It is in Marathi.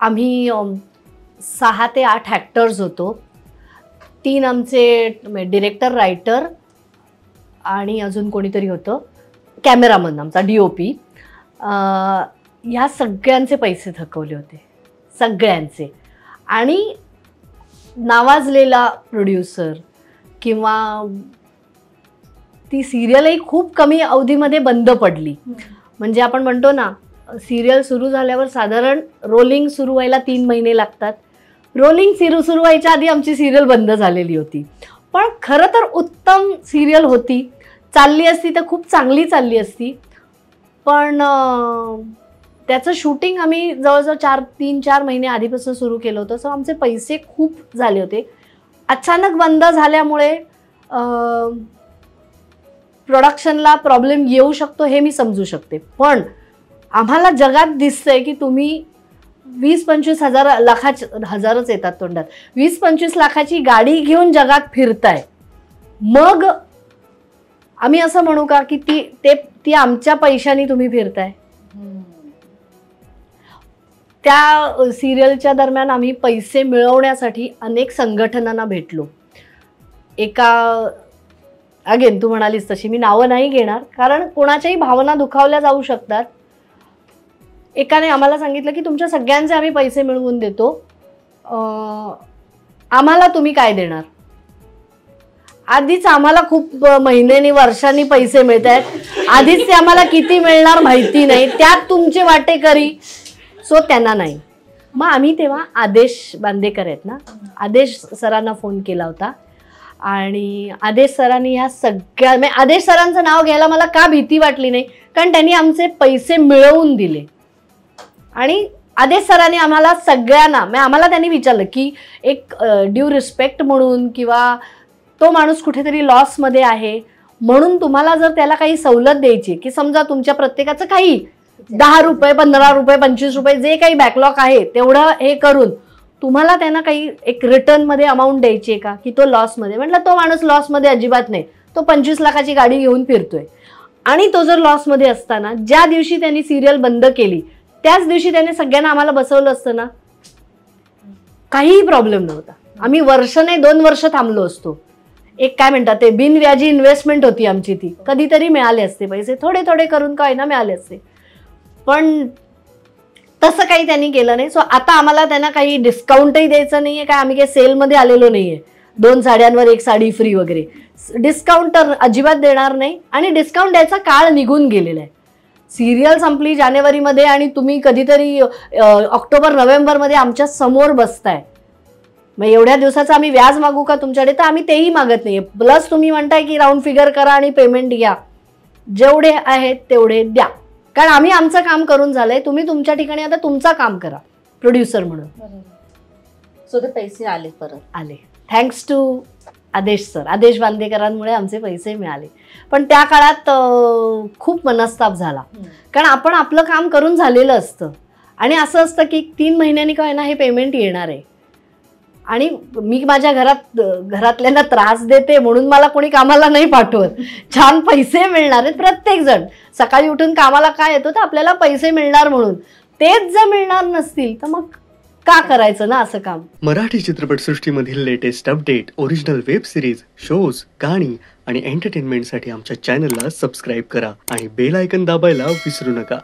आम्ही 6 ते 8 ॲक्टर्स होतो. 3 आमचे डिरेक्टर, रायटर आणि अजून कोणीतरी होतं, कॅमेरामन आमचा DOP. ह्या सगळ्यांचे पैसे थकवले होते, सगळ्यांचे. आणि नावाजलेला प्रोड्युसर किंवा ती सिरियलही खूप कमी अवधीमध्ये बंद पडली. म्हणजे आपण म्हणतो ना, सिरियल सुरू झाल्यावर साधारण रोलिंग सुरू व्हायला 3 महिने लागतात. रोलिंग सुरू व्हायच्या आधी आमची सिरियल बंद झालेली होती. पण खरं तर उत्तम सिरियल होती, चालली असती तर खूप चांगली चालली असती. पण त्याचं शूटिंग आम्ही जवळजवळ 3-4 महिने आधीपासून सुरू केलं होतं. सो आमचे पैसे खूप झाले होते. अचानक बंद झाल्यामुळे प्रोडक्शनला प्रॉब्लेम येऊ शकतो हे मी समजू शकते. पण आम्हाला जगात दिसतंय की तुम्ही 20-25 हजारच येतात तोंडात, 20-25 लाखाची गाडी घेऊन जगात फिरताय. मग आम्ही असं म्हणू का की ती आमच्या पैशानी तुम्ही फिरताय? त्या सिरियलच्या दरम्यान आम्ही पैसे मिळवण्यासाठी अनेक संघटनांना भेटलो. अगेन तू म्हणालीस तशी मी नावं नाही घेणार, कारण कोणाच्याही भावना दुखावल्या जाऊ शकतात. एकाने आम्हाला सांगितलं की तुमच्या सगळ्यांचे आम्ही पैसे मिळवून देतो, आम्हाला तुम्ही काय देणार? आधीच आम्हाला खूप महिन्यांनी वर्षांनी पैसे मिळत आहेत, आधीच ते आम्हाला किती मिळणार माहिती नाही, त्यात तुमचे वाटेकरी. सो त्यांना नाही. मग आम्ही तेव्हा आदेश बांदेकर आहेत ना, आदेश सरांना फोन केला होता. आणि आदेश सरांनी ह्या सगळ्या, आदेश सरांचं नाव घ्यायला मला का भीती वाटली नाही, कारण त्यांनी आमचे पैसे मिळवून दिले. आणि आदेश सरांनी आम्हाला सगळ्यांना, आम्हाला त्यांनी विचारलं की एक ड्यू रिस्पेक्ट म्हणून, किंवा तो माणूस कुठेतरी लॉसमध्ये आहे म्हणून तुम्हाला जर त्याला काही सवलत द्यायची, की समजा तुमच्या प्रत्येकाचं काही 10 रुपये, 15 रुपये, 25 रुपये जे काही बॅकलॉग आहे तेवढं हे करून तुम्हाला त्यांना काही एक रिटर्नमध्ये अमाऊंट द्यायची आहे का, की तो लॉसमध्ये? म्हटलं तो माणूस लॉसमध्ये अजिबात नाही, तो 25 लाखाची गाडी घेऊन फिरतोय. आणि तो जर लॉसमध्ये असताना ज्या दिवशी त्यांनी सिरियल बंद केली त्याच दिवशी त्याने सगळ्यांना आम्हाला बसवलं असतं ना, काहीही प्रॉब्लेम नव्हता. आम्ही वर्ष नाही 2 वर्ष थांबलो असतो. एक काय म्हणतात ते बिनव्याजी इन्व्हेस्टमेंट होती आमची, ती कधीतरी मिळाले असते पैसे, थोडे थोडे करून काय ना मिळाले असते. पण तसं काही त्यांनी केलं नाही. सो आता आम्हाला त्यांना काही डिस्काउंटही द्यायचं नाहीये, काय आम्ही काही सेलमध्ये आलेलो नाहीये 2 साड्यांवर 1 साडी फ्री वगैरे. डिस्काउंट तर अजिबात देणार नाही. आणि डिस्काउंट द्यायचा काळ निघून गेलेला आहे. सिरियल संपली जानेवारीमध्ये आणि तुम्ही कधीतरी ऑक्टोबर-नोव्हेंबरमध्ये आमच्या समोर बसताय. मग एवढ्या दिवसाचं आम्ही व्याज मागू का तुमच्याकडे? तर आम्ही तेही मागत नाहीये. प्लस तुम्ही म्हणताय की राऊंड फिगर करा आणि पेमेंट घ्या, जेवढे आहेत तेवढे द्या, कारण आम्ही आमचं काम करून झालंय. तुम्ही तुमच्या ठिकाणी आता तुमचं काम करा प्रोड्युसर म्हणून. सो ते पैसे आले, परत आले थँक्स टू आदेश सर, आदेश बांदेकरांमुळे आमचे पैसे मिळाले. पण त्या काळात खूप मनस्ताप झाला, कारण आपण आपलं काम करून झालेलं असतं आणि असं असतं की 3 महिन्यांनी काय ना हे पेमेंट येणार आहे. आणि मी माझ्या घरातल्यांना त्रास देते म्हणून मला कोणी कामाला नाही पाठवत. छान पैसे मिळणार आहेत, प्रत्येक जण सकाळी उठून कामाला काय येतो तर आपल्याला पैसे मिळणार म्हणून. तेच जर मिळणार नसतील तर मग का करायचं ना असं काम. मराठी चित्रपटसृष्टीमधील latest update, original web series, shows, गाणी आणि एंटरटेनमेंटसाठी आमच्या चॅनलला सबस्क्राईब करा आणि बेल आयकॉन दाबायला विसरू नका.